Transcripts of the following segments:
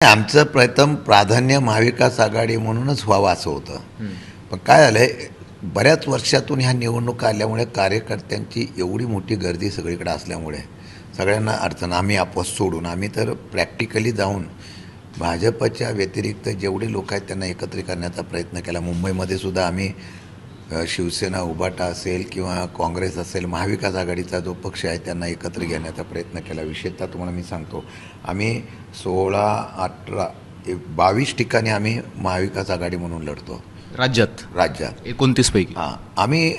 आमचं प्रथम प्राधान्य महाविकास आघाडी म्हणूनच व्हावं असं होतं. पण काय झालं आहे, बऱ्याच वर्षातून ह्या निवडणुका आल्यामुळे कार्यकर्त्यांची एवढी मोठी गर्दी सगळीकडे असल्यामुळे सगळ्यांना अडचण. आम्ही आपस सोडून आम्ही तर प्रॅक्टिकली जाऊन भाजपच्या व्यतिरिक्त जेवढे लोक आहेत त्यांना एकत्रित करण्याचा प्रयत्न केला. मुंबईमध्ये सुद्धा आम्ही शिवसेना उभाटा असेल किंवा काँग्रेस असेल, महाविकास आघाडीचा जो पक्ष आहे त्यांना एकत्र घेण्याचा प्रयत्न केला. विशेषतः तुम्हाला मी सांगतो, आम्ही 16, 18, 22 ठिकाणी आम्ही महाविकास आघाडी म्हणून लढतो राज्यात 29 पैकी. हां, आम्ही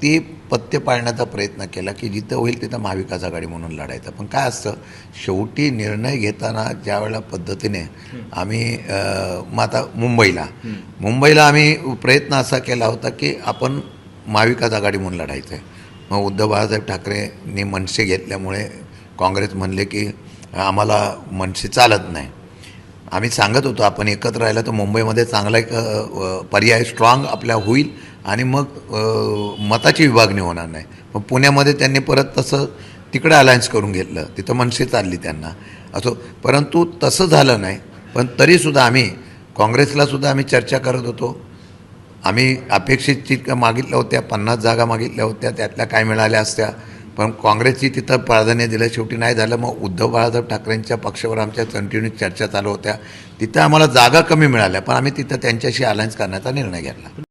ती पथ्य पाळण्याचा प्रयत्न केला की जिथं होईल तिथं महाविकास आघाडी म्हणून लढायचं. पण काय असतं, शेवटी निर्णय घेताना ज्या वेळेला पद्धतीने आम्ही मग आता मुंबईला आम्ही प्रयत्न असा केला होता की आपण महाविकास आघाडी म्हणून लढायचं आहे. मग उद्धव बाळासाहेब ठाकरेंनी मनसे घेतल्यामुळे काँग्रेस म्हणले की आम्हाला मनसे चालत नाही. आम्ही सांगत होतो आपण एकत्र राहिला तर मुंबईमध्ये चांगला एक पर्याय स्ट्रॉंग आपल्या होईल आणि मग मताची विभागणी होणार नाही. मग पुण्यामध्ये त्यांनी परत तसं तिकडे अलायन्स करून घेतलं, तिथं मनसे चालली त्यांना असो. परंतु तसं झालं नाही. पण तरीसुद्धा आम्ही काँग्रेसलासुद्धा आम्ही चर्चा करत होतो. आम्ही अपेक्षित जितक्या मागितल्या होत्या 50 जागा मागितल्या होत्या, त्यातल्या काय मिळाल्या असत्या, पण काँग्रेसची तिथं प्राधान्य दिलं, शेवटी नाही झालं. मग उद्धव बाळासाहेब ठाकरेंच्या पक्षावर आमच्या कंटिन्यू चर्चा चालू होत्या. तिथं आम्हाला जागा कमी मिळाल्या, पण आम्ही तिथं त्यांच्याशी अलायन्स करण्याचा निर्णय घेतला.